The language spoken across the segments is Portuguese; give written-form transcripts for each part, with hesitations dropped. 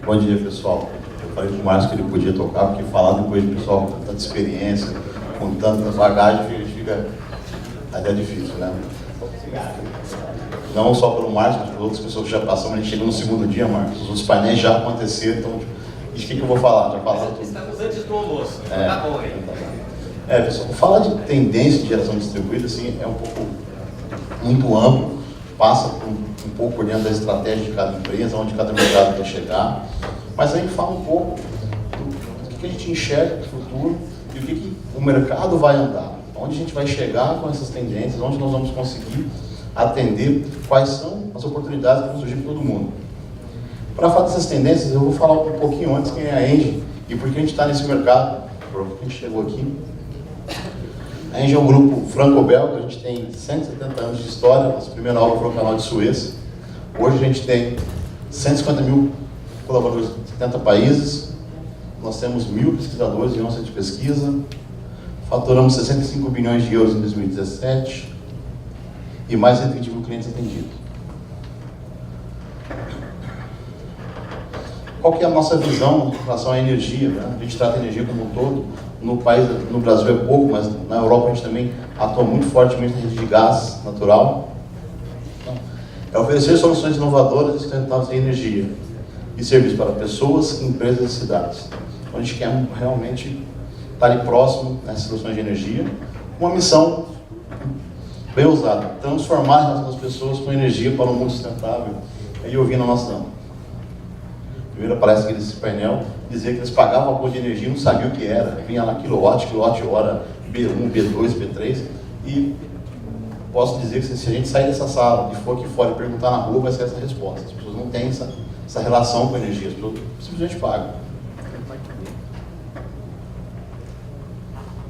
Bom dia, pessoal. Eu falei para o Márcio que ele podia tocar, porque falar depois do pessoal com tanta experiência, com tanta bagagem, fica até difícil, né? Não só pelo Márcio, mas por outras pessoas que já passaram, a gente chegou no segundo dia, Márcio. Os outros painéis já aconteceram, então, de que eu vou falar? Já falaram tudo. Estamos antes do almoço, tá bom aí. Pessoal, falar de tendência de geração distribuída, assim, é um pouco muito amplo, passa por um pouco por dentro da estratégia de cada empresa, onde cada mercado quer chegar, mas aí fala um pouco do que a gente enxerga no futuro e o que o mercado vai andar, onde a gente vai chegar com essas tendências, onde nós vamos conseguir atender, quais são as oportunidades que vão surgir para todo mundo. Para falar dessas tendências, eu vou falar um pouquinho antes quem é a Engie e por que a gente está nesse mercado, por que a gente chegou aqui. A Engie é um grupo franco-belga, a gente tem 170 anos de história, nossa primeira obra foi o Canal de Suez. Hoje a gente tem 150 mil colaboradores em 70 países, nós temos 1.000 pesquisadores em nossa de pesquisa, faturamos 65 bilhões de euros em 2017 e mais de 120 mil clientes atendidos. Qual que é a nossa visão em relação à energia, né? A gente trata a energia como um todo. No Brasil é pouco, mas na Europa a gente também atua muito fortemente na rede de gás natural. Então, é oferecer soluções inovadoras e sustentáveis em energia e serviços para pessoas, empresas e cidades. Então a gente quer realmente estar ali próximo nessas soluções de energia. Uma missão bem ousada, transformar a relação das pessoas com energia para um mundo sustentável. Aí eu vi na nossa primeira palestra desse painel, dizia que eles pagavam a conta de energia e não sabiam o que era. Vinha lá quilowatt-hora, B1, B2, B3. E posso dizer que se a gente sair dessa sala e for aqui fora e perguntar na rua, vai ser essa resposta. As pessoas não têm essa relação com a energia, as pessoas simplesmente pagam.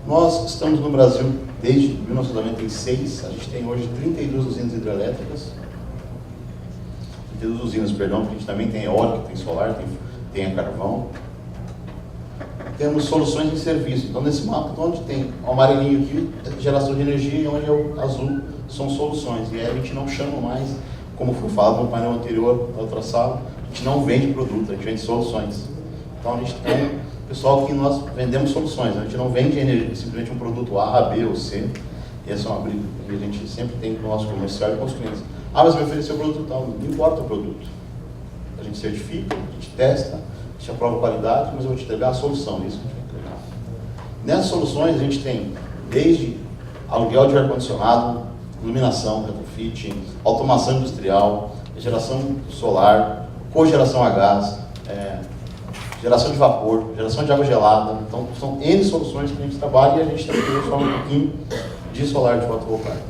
Nós estamos no Brasil desde 1996, a gente tem hoje 32 usinas hidrelétricas. 32 usinas, perdão, porque a gente também tem eólica, tem solar, tem a carvão. Temos soluções de serviço. Então, nesse mapa, onde tem o amarelinho aqui, é geração de energia, e onde é o azul são soluções. E aí a gente não chama mais, como foi falado no painel anterior, da outra sala, a gente não vende produto, a gente vende soluções. Então, a gente tem pessoal que nós vendemos soluções, a gente não vende energia, simplesmente um produto A, B ou C. E essa é uma briga que a gente sempre tem com o nosso comercial e com os clientes. Ah, mas me ofereceu o produto tal, não importa o produto. A gente certifica, a gente testa, a gente aprova a qualidade, mas eu vou te entregar a solução, isso que a gente vai entregar. Nessas soluções a gente tem desde aluguel de ar-condicionado, iluminação, retrofit, automação industrial, geração solar, cogeração a gás, geração de vapor, geração de água gelada. Então são N soluções que a gente trabalha e a gente também tem só um pouquinho de solar de fotovoltaico.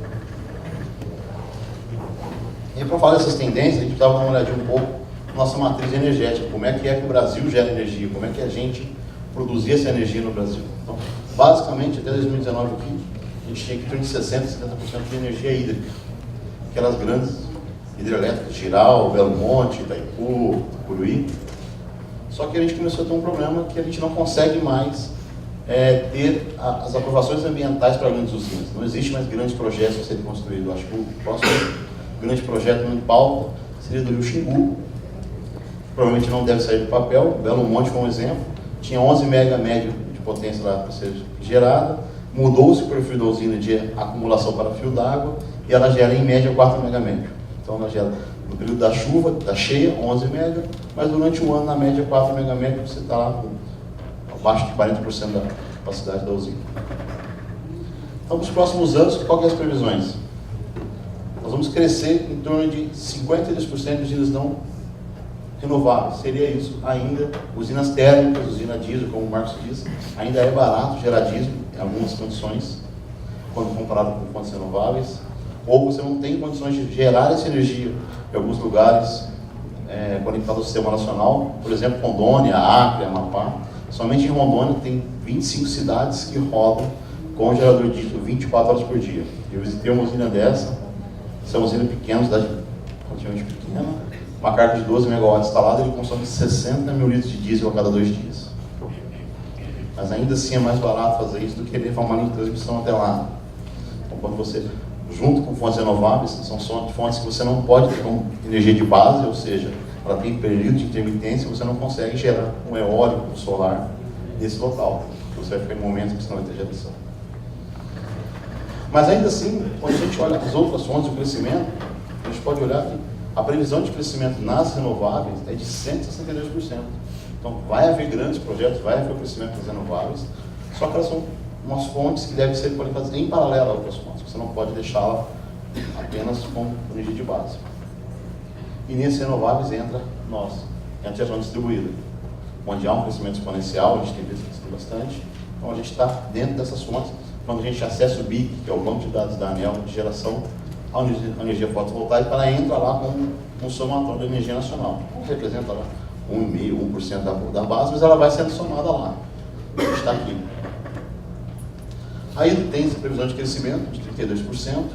E para falar dessas tendências, a gente estava dando uma olhadinha um pouco na nossa matriz energética, como é que o Brasil gera energia, como é que a gente produzia essa energia no Brasil. Então, basicamente, até 2019 aqui, a gente tinha que ter de 60% a 70% de energia hídrica. Aquelas grandes hidrelétricas, Giral, Belo Monte, Itaipu, Curuí. Só que a gente começou a ter um problema que a gente não consegue mais ter as aprovações ambientais para grandes usinas. Não existe mais grandes projetos a serem construídos. Acho que o próximo grande projeto em pauta seria do Rio Xingu. Provavelmente não deve sair do papel. Belo Monte foi um exemplo. Tinha 11 mega médio de potência lá para ser gerada. Mudou-se o perfil da usina de acumulação para fio d'água e ela gera em média 4 mega médio. Então ela gera no período da chuva, da cheia, 11 mega, mas durante um ano, na média, 4 mega médio, você está lá com abaixo de 40% da capacidade da usina. Então, para os próximos anos, qual que é as previsões? Nós vamos crescer em torno de 52% de usinas não renováveis. Seria isso ainda, usinas térmicas, usina diesel, como o Marcos disse, ainda é barato gerar diesel em algumas condições, quando comparado com fontes renováveis, ou você não tem condições de gerar essa energia em alguns lugares conectados ao sistema nacional, por exemplo, Rondônia, Acre, Amapá. Somente em Rondônia tem 25 cidades que rodam com gerador de diesel 24 horas por dia. Eu visitei uma usina dessa, essa é uma usina pequena, cidade relativamente pequena, uma carga de 12 megawatts instalada, ele consome 60 mil litros de diesel a cada 2 dias. Mas ainda assim é mais barato fazer isso do que levar uma linha de transmissão até lá. Então, quando você, junto com fontes renováveis, são fontes que você não pode ter como energia de base, ou seja, para ter período de intermitência, você não consegue gerar um eólico, um solar nesse local. Você vai ficar em momentos que você não vai ter geração. Mas ainda assim, quando a gente olha as outras fontes de crescimento, a gente pode olhar que a previsão de crescimento nas renováveis é de 162%. Então vai haver grandes projetos, vai haver o crescimento das renováveis, só que elas são umas fontes que devem ser conectadas em paralelo a outras fontes. Você não pode deixá-la apenas com energia de base. E nesses renováveis entra nós, entra a geração distribuída, onde há um crescimento exponencial, a gente tem visto bastante. Então a gente está dentro dessas fontes. Quando a gente acessa o BIC, que é o banco de dados da ANEEL de geração, a energia fotovoltaica, ela entra lá com um somatório da energia nacional. Não representa lá 1,5%, 1% da base, mas ela vai sendo somada lá. A gente está aqui. Aí tem essa previsão de crescimento de 32%,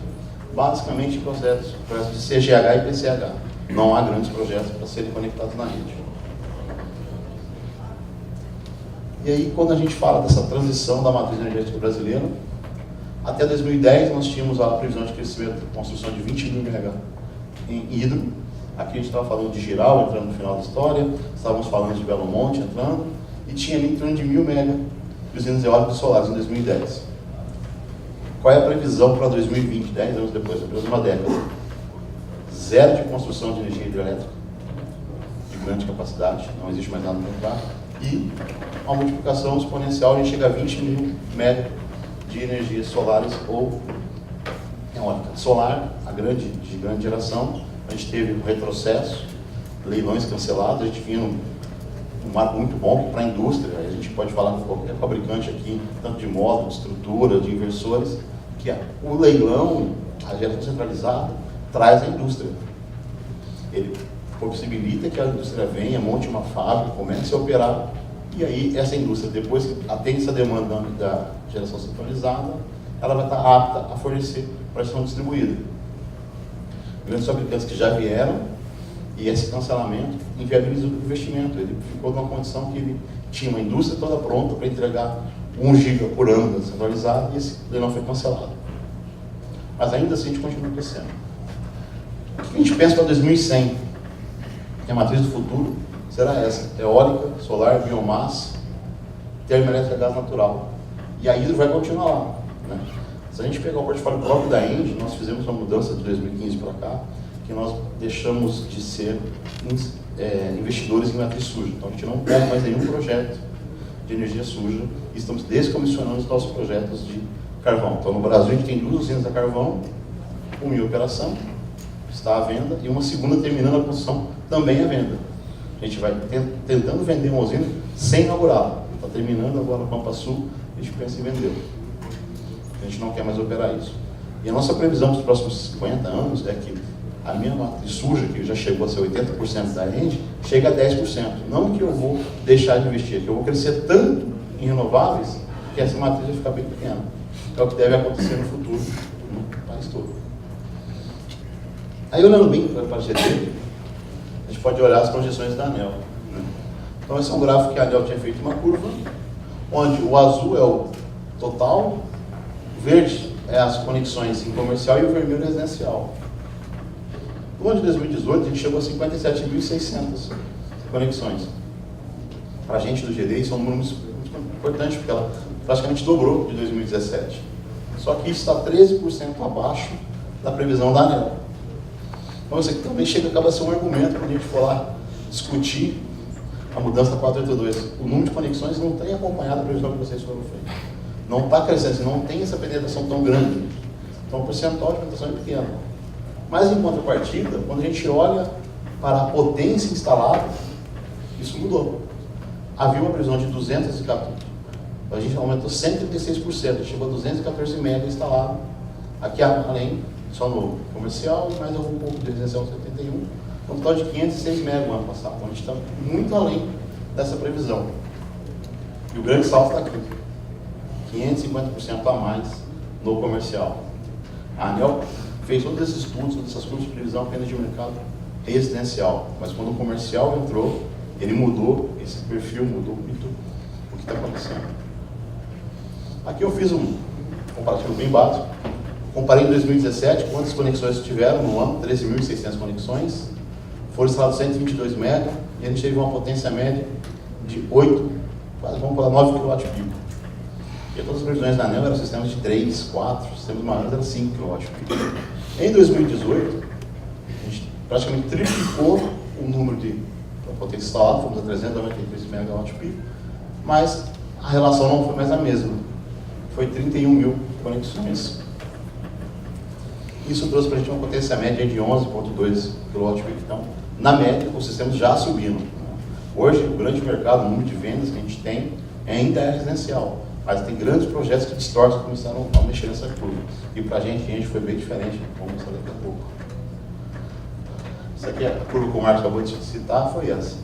basicamente projetos de CGH e PCH. Não há grandes projetos para serem conectados na rede. E aí, quando a gente fala dessa transição da matriz energética brasileira, até 2010 nós tínhamos a previsão de crescimento de construção de 20 mil MW em hidro. Aqui a gente estava falando de Giral entrando no final da história, estávamos falando de Belo Monte entrando, e tinha ali em torno de 1.000 MW de usinas eólicas e solares em 2010. Qual é a previsão para 2020, 10 anos depois, apenas uma década? Zero de construção de energia hidrelétrica de grande capacidade, não existe mais nada no mercado, e uma multiplicação exponencial, a gente chega a 20 mil MW de energias solares ou eólica. Solar, de grande geração, a gente teve um retrocesso, leilões cancelados, a gente vinha num marco muito bom para a indústria, a gente pode falar com qualquer fabricante aqui, tanto de módulo, de estrutura, de inversores, que o leilão, a geração centralizada, traz a indústria. Ele possibilita que a indústria venha, monte uma fábrica, comece a operar, e aí essa indústria, depois que atende essa demanda da geração centralizada, ela vai estar apta a fornecer para a geração distribuída. Grandes fabricantes que já vieram, e esse cancelamento inviabiliza o investimento. Ele ficou numa condição que ele tinha uma indústria toda pronta para entregar 1 giga por ano centralizado, e esse leilão foi cancelado. Mas ainda assim a gente continua crescendo. O que a gente pensa para 2100? Que a matriz do futuro será essa: eólica, solar, biomassa, termoelétrica, gás natural. E a hidro vai continuar lá, né? Se a gente pegar o portfólio próprio da Engie, nós fizemos uma mudança de 2015 para cá, que nós deixamos de ser investidores em matriz suja. Então a gente não pega mais nenhum projeto de energia suja e estamos descomissionando os nossos projetos de carvão. Então no Brasil a gente tem 2 usinas a carvão, uma em operação, está à venda, e uma segunda terminando a construção, também à venda. A gente vai tentando vender uma usina sem inaugurá-la. Está terminando agora a Pampa Sul, a gente pensa em vender. A gente não quer mais operar isso. E a nossa previsão para os próximos 50 anos é que a minha matriz suja, que já chegou a ser 80% da Engie, chega a 10%. Não que eu vou deixar de investir, que eu vou crescer tanto em renováveis que essa matriz vai ficar bem pequena. É o que deve acontecer no futuro, no país todo. Aí, olhando bem para a GT, a gente pode olhar as projeções da ANEEL, né? Então, esse é um gráfico que a ANEEL tinha feito uma curva, onde o azul é o total, o verde é as conexões em comercial e o vermelho residencial. No ano de 2018, a gente chegou a 57.600 conexões. Para a gente do GD, isso é um número muito importante, porque ela praticamente dobrou de 2017. Só que isso está 13% abaixo da previsão da ANEEL. Então, isso aqui também acaba a ser um argumento quando a gente for lá discutir a mudança da 482. O número de conexões não tem acompanhado a previsão que vocês foram feitas. Não está crescendo, não tem essa penetração tão grande. Então, o percentual de penetração é pequeno. Mas, em contrapartida, quando a gente olha para a potência instalada, isso mudou. Havia uma previsão de 214, a gente aumentou 136%, chegou a 214 MB instalado, aqui além, só no comercial, e mais algum pouco de residencial 71, um total de 506 MB no ano passado. Então, a gente está muito além dessa previsão. E o grande salto está aqui, 550% a mais no comercial. A ANEEL fez todos esses estudos, todas essas curvas de previsão apenas de mercado residencial, mas quando o comercial entrou, ele mudou esse perfil, mudou muito o que está acontecendo. Aqui eu fiz um comparativo bem básico, comparei em 2017 quantas conexões tiveram no ano, 13.600 conexões, foram instalados 122 MB e a gente teve uma potência média de 8, quase vamos falar 9 kW. E todas as previsões da ANEEL eram sistemas de 3, 4, sistemas maiores eram 5 kW. Em 2018, a gente praticamente triplicou o número de potência instalada, fomos a 393 MW, mas a relação não foi mais a mesma. Foi 31 mil conexões. Isso trouxe para a gente uma potência média de 11,2 kW. Então, na média, os sistemas já subindo. Hoje, o grande mercado, o número de vendas que a gente tem ainda é residencial, mas tem grandes projetos que distorcem e começaram a mexer nessa curva. E para a gente foi bem diferente, vamos mostrar daqui a pouco. Essa aqui, a curva que o Marcos acabou de citar, foi essa.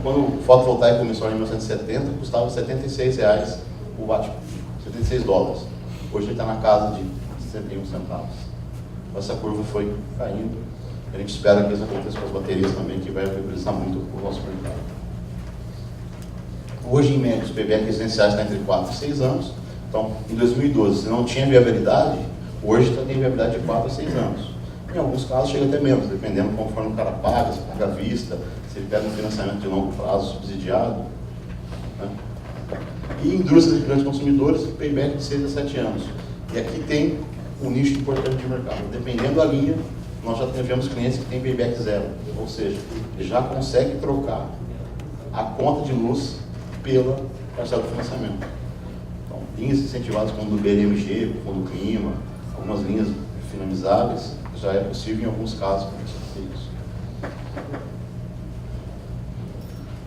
Quando o fotovoltaico começou em 1970, custava R$ 76 o watt, 76 dólares. Hoje ele está na casa de 61 centavos. Essa curva foi caindo. A gente espera que isso aconteça com as baterias também, que vai viabilizar muito o nosso mercado. Hoje, em média, os payback residenciais estão entre 4 e 6 anos. Então, em 2012, se não tinha viabilidade, hoje tem viabilidade de 4 a 6 anos. Em alguns casos, chega até menos, dependendo conforme o cara paga, se paga à vista, se ele pega um financiamento de longo prazo subsidiado. Né? E indústrias de grandes consumidores, payback de 6 a 7 anos. E aqui tem um nicho importante de mercado. Dependendo da linha, nós já tivemos clientes que têm payback zero, ou seja, ele já consegue trocar a conta de luz pela parcela do financiamento. Então, linhas incentivadas como do BNMG, como do Clima, algumas linhas finalizáveis, já é possível em alguns casos fazer isso.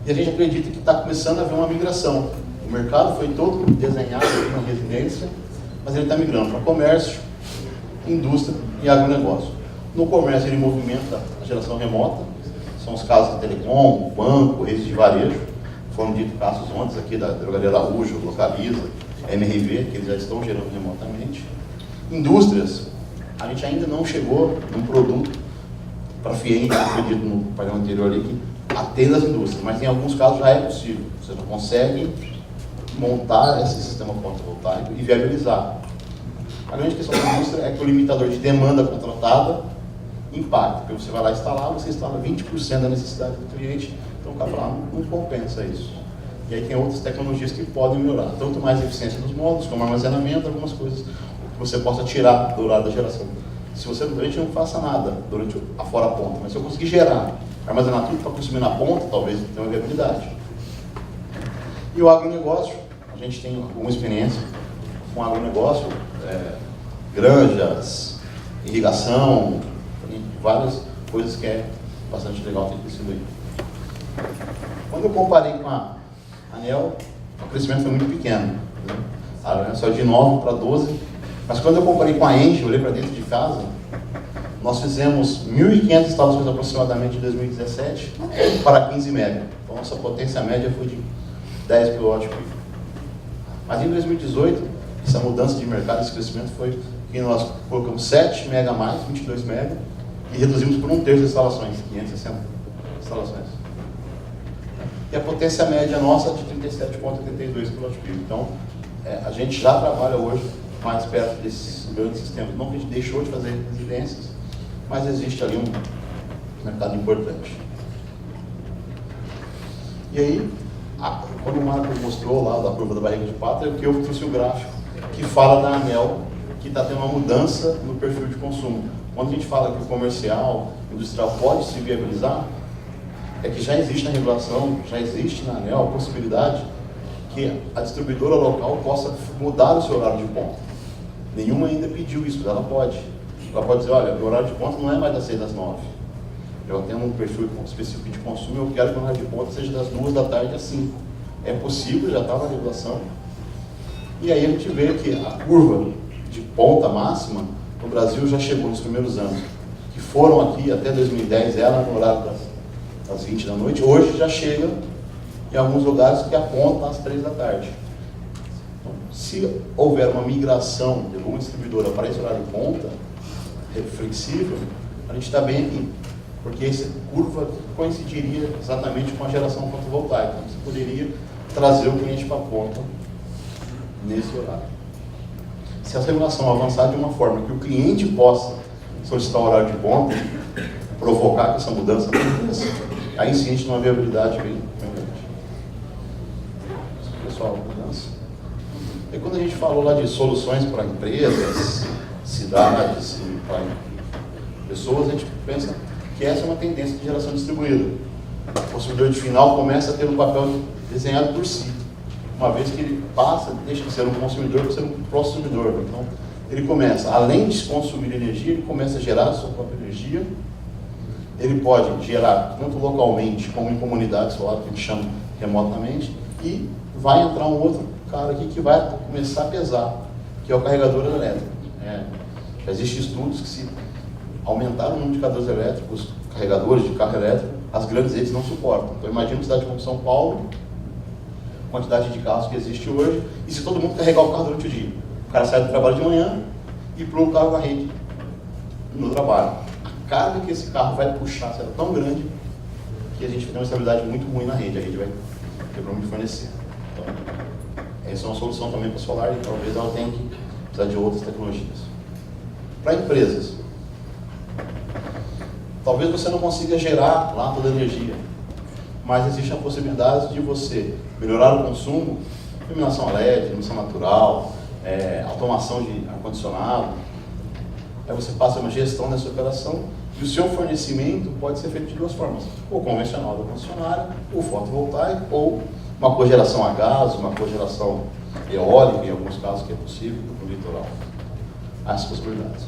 E a gente acredita que está começando a haver uma migração. O mercado foi todo desenhado na residência, mas ele está migrando para comércio, indústria e agronegócio. No comércio ele movimenta a geração remota, são os casos da Telecom, banco, redes de varejo, foram ditos casos ontem aqui da Drogaria Araújo, Localiza, MRV, que eles já estão gerando remotamente. Indústrias, a gente ainda não chegou num produto para FIEM, que foi dito no painel anterior ali, que atenda as indústrias, mas em alguns casos já é possível, você já consegue montar esse sistema fotovoltaico e viabilizar. A grande questão da indústria é que o limitador de demanda contratada impacta, porque você vai lá instalar, você instala 20% da necessidade do cliente, então o cara fala, não compensa isso. E aí tem outras tecnologias que podem melhorar, tanto mais a eficiência dos módulos, como armazenamento, algumas coisas que você possa tirar do horário da geração. Se você durante não faça nada, durante a fora ponta, mas se eu conseguir gerar, armazenar tudo para consumir na ponta, talvez tenha uma viabilidade. E o agronegócio, a gente tem alguma experiência com agronegócio, granjas, irrigação, várias coisas que é bastante legal ter crescido aí. Quando eu comparei com a ANEEL, o crescimento foi muito pequeno. Né? Só de 9 para 12. Mas quando eu comparei com a Engie, olhei para dentro de casa, nós fizemos 1.500 instalações aproximadamente em 2017 para 15 MB. Então, nossa potência média foi de 10 kW. Mas em 2018, essa mudança de mercado, esse crescimento foi que nós colocamos 7 MB a mais, 22 MB, e reduzimos por 1/3 as instalações, 560 instalações. E a potência média nossa é de 37,82 kW. Então, a gente já trabalha hoje mais perto desses grandes sistemas. Não que a gente deixou de fazer residências, mas existe ali um mercado importante. E aí, quando o Marco mostrou lá da curva da barriga de pato, é que eu trouxe o gráfico que fala da ANEEL, que está tendo uma mudança no perfil de consumo. Quando a gente fala que o comercial, o industrial pode se viabilizar, é que já existe na regulação, já existe na ANEEL a possibilidade que a distribuidora local possa mudar o seu horário de ponta. Nenhuma ainda pediu isso, ela pode. Ela pode dizer, olha, o horário de ponta não é mais das 6 às 9. Eu tenho um perfil específico de consumo, eu quero que o horário de ponta seja das 2 da tarde às 5. É possível, já está na regulação. E aí a gente vê que a curva de ponta máxima no Brasil já chegou nos primeiros anos, que foram aqui até 2010, era no horário das 20 da noite, hoje já chega em alguns lugares que apontam às 3 da tarde. Então, se houver uma migração de alguma distribuidora para esse horário de ponta, flexível, a gente está bem aqui, porque essa curva coincidiria exatamente com a geração fotovoltaica. Então, você poderia trazer o cliente para a ponta nesse horário. Se a regulação avançar de uma forma que o cliente possa solicitar o horário de ponta, provocar que essa mudança aconteça, aí sim a gente tem uma viabilidade bem grande. Pessoal, mudança. E quando a gente falou lá de soluções para empresas, cidades e para pessoas, a gente pensa que essa é uma tendência de geração distribuída. O consumidor de final começa a ter um papel desenhado por si, uma vez que ele passa, deixa de ser um consumidor para ser um prosumidor. Então, ele começa, além de consumir energia, ele começa a gerar a sua própria energia. Ele pode gerar tanto localmente como em comunidades solar, que a gente chama remotamente, e vai entrar um outro cara aqui que vai começar a pesar, que é o carregador elétrico. Já existem estudos que, se aumentar o número de carregadores elétricos, carregadores de carro elétrico, as grandes redes não suportam. Então imagina uma cidade como São Paulo, a quantidade de carros que existe hoje, e se todo mundo carregar o carro durante o dia. O cara sai do trabalho de manhã e pluga o carro na rede no trabalho. A carga que esse carro vai puxar será tão grande que a gente tem uma estabilidade muito ruim na rede. A rede vai ter problema de fornecer. Então, essa é uma solução também para o solar, e talvez ela tenha que precisar de outras tecnologias. Para empresas, talvez você não consiga gerar lá toda a energia, mas existe a possibilidade de você melhorar o consumo, iluminação LED, iluminação natural, automação de ar-condicionado. Aí você passa uma gestão dessa operação e o seu fornecimento pode ser feito de duas formas: ou convencional da concessionária, ou fotovoltaico, ou uma cogeração a gás, uma cogeração eólica, em alguns casos que é possível, no litoral. Há essas possibilidades.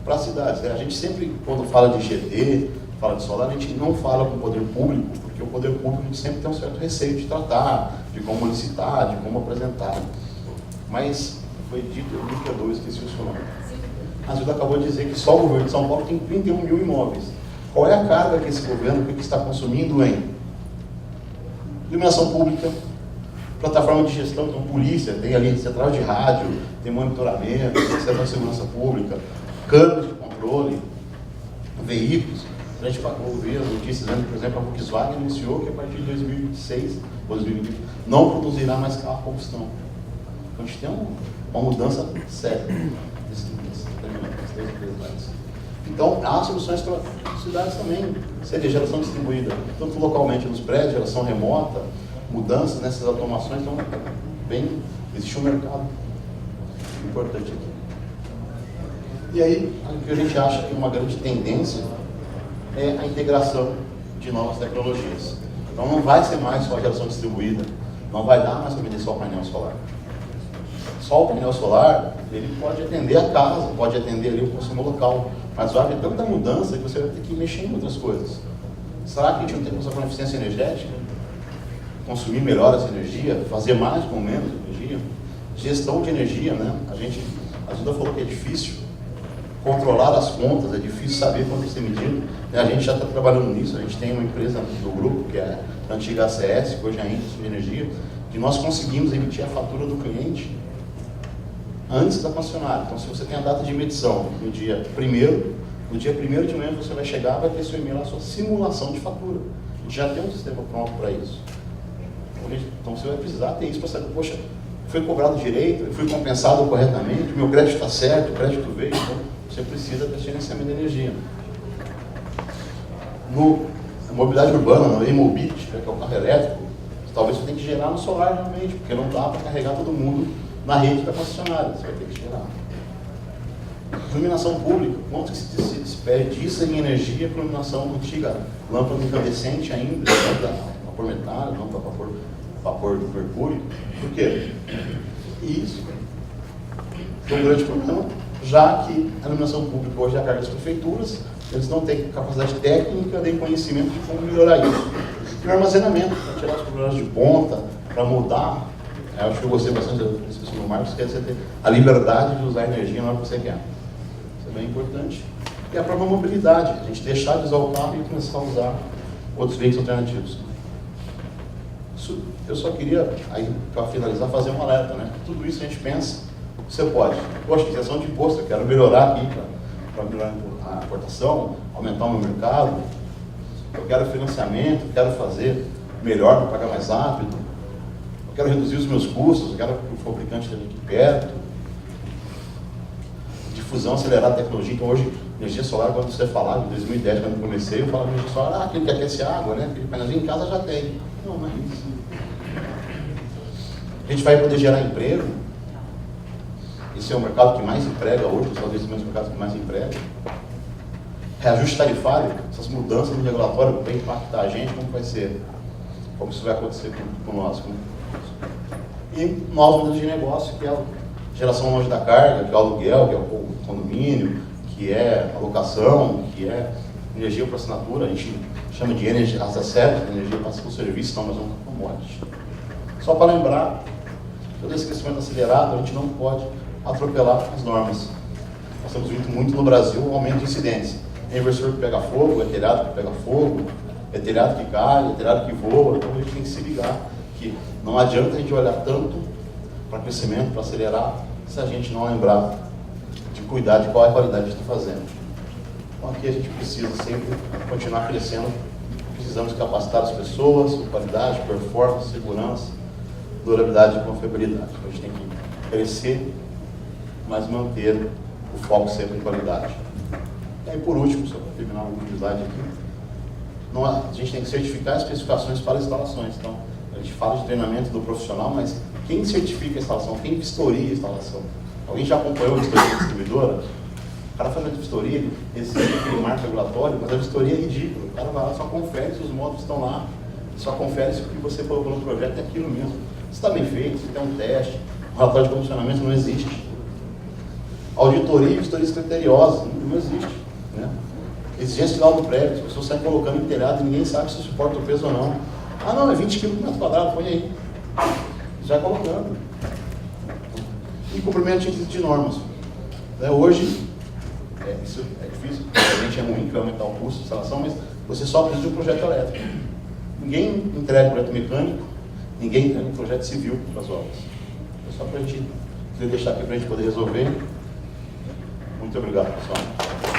Para as cidades, a gente sempre, quando fala de GD, fala de solar, a gente não fala com o poder público, porque o poder público a gente sempre tem um certo receio de tratar, de como licitar, de como apresentar. Mas foi dito, eu me perdoe, esqueci o seu nome. A Zilda acabou de dizer que só o governo de São Paulo tem 31 mil imóveis. Qual é a carga que esse governo que está consumindo em iluminação pública, plataforma de gestão, então polícia, tem ali central de rádio, tem monitoramento, tem central de segurança pública, câmeras de controle, veículos. A gente pagou ver as notícias, por exemplo, a Volkswagen anunciou que a partir de 2006 ou 2020 não produzirá mais carro a combustão. Então a gente tem uma mudança séria nessas três empresas. Então há soluções para cidades também, seja geração distribuída, tanto localmente nos prédios, geração remota, mudanças nessas automações, então existe um mercado importante aqui. E aí, o que a gente acha que é uma grande tendência é a integração de novas tecnologias. Então não vai ser mais só a geração distribuída, não vai dar mais para vender só o painel solar. Só o painel solar, ele pode atender a casa, pode atender ali o consumo local, mas vai haver tanta mudança que você vai ter que mexer em outras coisas. Será que a gente não tem que usar para eficiência energética? Consumir melhor essa energia, fazer mais com menos energia? Gestão de energia, né? A Zilda falou que é difícil controlar as contas, é difícil saber quanto está medindo. A gente já está trabalhando nisso, a gente tem uma empresa do grupo, que é a antiga ACS, que hoje é a Índice de Energia, que nós conseguimos emitir a fatura do cliente antes da concessionária. Então, se você tem a data de medição no dia 1º, no dia 1º de manhã você vai chegar, vai ter seu e-mail lá, sua simulação de fatura. A gente já tem um sistema pronto para isso. Então, você vai precisar ter isso para saber, poxa, foi cobrado direito, eu fui compensado corretamente, o meu crédito está certo, o crédito veio, então você precisa ter gerenciamento de energia. Na mobilidade urbana, no e-mobility, que é o carro elétrico, talvez você tenha que gerar no solar realmente, porque não dá para carregar todo mundo na rede da concessionária, você vai ter que gerar. Iluminação pública, quanto que se desperdiça em energia para iluminação antiga, lâmpada incandescente ainda, lâmpada a vapor metálico, lâmpada a vapor do mercúrio. Por quê? Isso é um grande problema, já que a iluminação pública hoje é a carga das prefeituras, eles não têm capacidade técnica nem conhecimento de como melhorar isso. E o armazenamento, para tirar os problemas de ponta, para mudar. Eu acho que eu gostei bastante da discussão do Marcos, que é você ter a liberdade de usar a energia na hora que você quer. Isso é bem importante. E a própria mobilidade, a gente deixar de usar o carro e começar a usar outros veículos alternativos. Eu só queria, aí para finalizar, fazer um alerta, né? Tudo isso a gente pensa, você pode. Poxa, isenção de imposto, eu quero melhorar aqui para melhorar a importação, aumentar o meu mercado, eu quero financiamento, eu quero fazer melhor para pagar mais rápido, eu quero reduzir os meus custos, eu quero que o fabricante esteja aqui perto, difusão, acelerar a tecnologia. Então hoje, Energia solar, quando você falava, em 2010, quando eu comecei, eu falava energia solar, aquele que aquece a água, né? Aquele painelzinho em casa já tem. Não, não é isso. A gente vai poder gerar emprego. Esse é o mercado que mais emprega hoje, os Estados Unidos é o mercado que mais emprega. Reajuste tarifário, essas mudanças no regulatório vão impactar a gente, como vai ser? Como isso vai acontecer com nós? E novos modelos de negócio, que é a geração longe da carga, que é o aluguel, que é o condomínio, que é a locação, que é energia por assinatura, a gente chama de energia as a service, energia passa por serviço, não, mas não é commodity. Só para lembrar, todo esse crescimento acelerado, a gente não pode atropelar as normas. Nós temos visto muito no Brasil o aumento de incidência. É inversor que pega fogo, é telhado que pega fogo, é telhado que cai, é telhado que voa, então a gente tem que se ligar que não adianta a gente olhar tanto para crescimento, para acelerar, se a gente não lembrar de cuidar de qual é a qualidade que a gente está fazendo. Então aqui a gente precisa sempre continuar crescendo, precisamos capacitar as pessoas, qualidade, performance, segurança, durabilidade e confiabilidade. Então, a gente tem que crescer, mas manter o foco sempre em qualidade. E aí, por último, só para terminar o último slide aqui, a gente tem que certificar especificações para instalações. Então, a gente fala de treinamento do profissional, mas quem certifica a instalação? Quem vistoria a instalação? Alguém já acompanhou a vistoria da distribuidora? O cara faz a vistoria, ele exige aquele marco regulatório, mas a vistoria é ridícula. O cara vai lá, só confere se os módulos estão lá, só confere se o que você colocou no projeto é aquilo mesmo. Se está bem feito, se tem um teste, o relatório de condicionamento não existe. Auditoria e vistoria criteriosa, não existe. Né? Exigência final do prédio, as pessoas saem colocando em telhado e ninguém sabe se suporta o peso ou não. Ah não, é 20 kg por metro quadrado, põe aí. Já colocando. E cumprimento de normas. Hoje, isso é difícil, realmente é ruim, que vai aumentar o custo de instalação, mas você só precisa de um projeto elétrico. Ninguém entrega um projeto mecânico, ninguém entrega um projeto civil para as obras. É só para a gente deixar aqui para a gente poder resolver. Muito obrigado, pessoal.